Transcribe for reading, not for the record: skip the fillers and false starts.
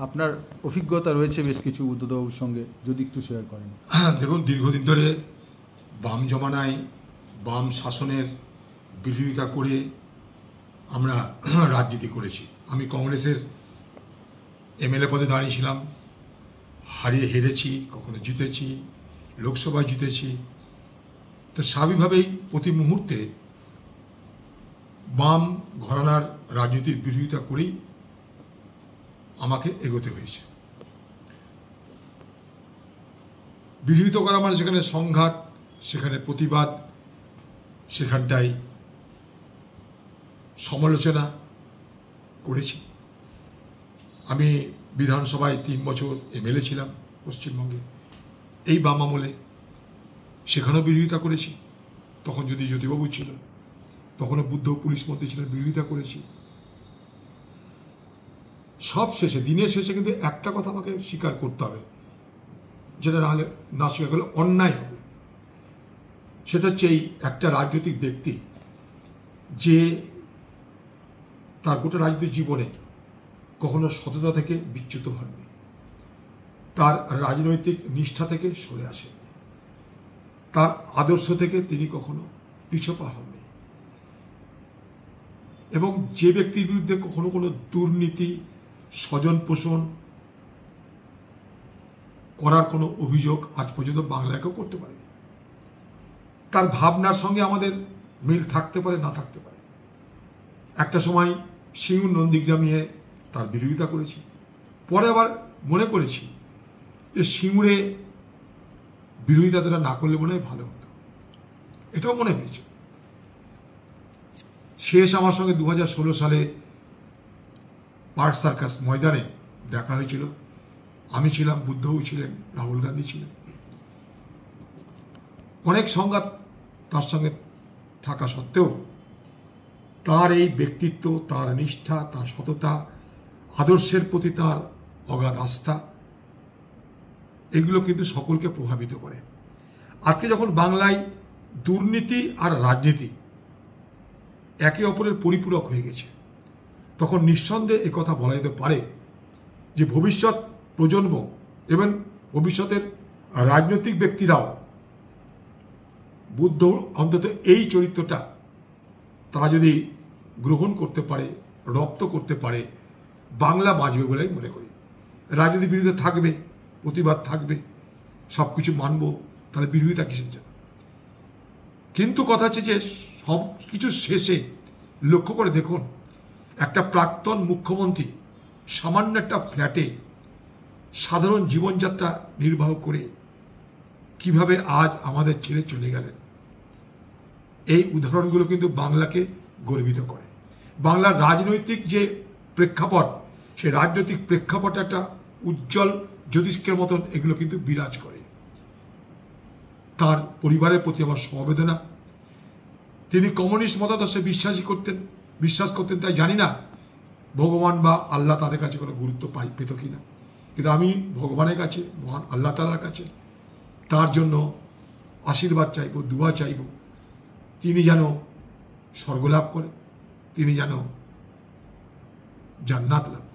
আপনার অভিজ্ঞতা রয়েছে বেশ কিছু বুদ্ধবাবুর সঙ্গে, যদি একটু শেয়ার করেন। দেখুন, দীর্ঘদিন ধরে বাম জমানায় বাম শাসনের বিরোধিতা করে আমরা রাজনীতি করেছি। আমি কংগ্রেসের এমএলএ পদে দাঁড়িয়েছিলাম, হেরেছি, কখনো জিতেছি, লোকসভায় জিতেছি। তো স্বাভাবিকভাবেই প্রতি মুহূর্তে বাম ঘরানার রাজনীতির বিরোধিতা করেই আমাকে এগোতে হয়েছে। বিরোধিতা করা মানে সেখানে সংঘাত, সেখানে প্রতিবাদ, সেখানটাই সমালোচনা করেছি। আমি বিধানসভায় 3 বছর এমএলএ ছিলাম পশ্চিমবঙ্গে, এই বাম আমলে। সেখানেও বিরোধিতা করেছি। তখন যদি জ্যোতিবাবু ছিল, তখনও বুদ্ধ পুলিশ মন্ত্রী ছিলেন, বিরোধিতা করেছি। সব শেষে, দিনের শেষে কিন্তু একটা কথা আমাকে স্বীকার করতে হবে, যেটা না স্বীকার করলে অন্যায় হবে। সেটা হচ্ছে এই একটা রাজনৈতিক ব্যক্তি যে তার গোটা রাজনৈতিক জীবনে কখনো সততা থেকে বিচ্যুত হননি, তার রাজনৈতিক নিষ্ঠা থেকে সরে আসেননি, তার আদর্শ থেকে তিনি কখনো পিছপা হননি, এবং যে ব্যক্তির বিরুদ্ধে কখনো কোনো দুর্নীতি, স্বজন পোষণ করার কোনো অভিযোগ আজ পর্যন্ত বাংলাকেও করতে পারেনি। তার ভাবনার সঙ্গে আমাদের মিল থাকতে পারে, না থাকতে পারে। একটা সময় সিঙ্গুর নন্দীগ্রাম নিয়ে তার বিরোধিতা করেছি, পরে আবার মনে করেছি যে সিঙ্গুরে বিরোধিতাটা না করলে মনে হয় ভালো হতো, এটাও মনে হয়েছে। শেষ আমার সঙ্গে 2016 সালে পার্ক সার্কাস ময়দানে দেখা হয়েছিল। আমি ছিলাম, বুদ্ধও ছিলেন, রাহুল গান্ধী ছিলেন। অনেক সংঘাত তার সঙ্গে থাকা সত্ত্বেও তার এই ব্যক্তিত্ব, তার নিষ্ঠা, তার সততা, আদর্শের প্রতি তার অগাধ আস্থা, এগুলো কিন্তু সকলকে প্রভাবিত করে। আজকে যখন বাংলায় দুর্নীতি আর রাজনীতি একে অপরের পরিপূরক হয়ে গেছে, তখন নিঃসন্দেহে একথা বলা যেতে পারে যে ভবিষ্যৎ প্রজন্ম এবং ভবিষ্যতের রাজনৈতিক ব্যক্তিরাও বুদ্ধ অন্তত এই চরিত্রটা তারা যদি গ্রহণ করতে পারে, রপ্ত করতে পারে, বাংলা বাঁচবে বলেই মনে করি। রাজনীতি বিরোধিতা থাকবে, প্রতিবাদ থাকবে, সব কিছু মানব, তাহলে বিরোধিতা কিসের জন্য? কিন্তু কথা হচ্ছে যে সব কিছু শেষে লক্ষ্য করে দেখুন, একটা প্রাক্তন মুখ্যমন্ত্রী সামান্য একটা ফ্ল্যাটে সাধারণ জীবনযাত্রা নির্বাহ করে কিভাবে আজ আমাদের ছেড়ে চলে গেলেন, এই উদাহরণগুলো কিন্তু বাংলাকে গর্বিত করে। বাংলার রাজনৈতিক যে প্রেক্ষাপট, সেই রাজনৈতিক প্রেক্ষাপট একটা উজ্জ্বল জ্যোতিষ্কের মতন এগুলো কিন্তু বিরাজ করে। তার পরিবারের প্রতি আমার সমবেদনা। তিনি কমিউনিস্ট মতাদর্শে বিশ্বাস করতেন, তাই জানি না ভগবান বা আল্লাহ তাদের কাছে কোনো গুরুত্ব পেত কিনা, কিন্তু আমি ভগবানের কাছে, মহান আল্লাহ তাআলার কাছে তার জন্য আশীর্বাদ চাইব, দুয়া চাইব, তিনি যেন স্বর্গ লাভ করেন, তিনি যেন জান্নাত লাভ করেন।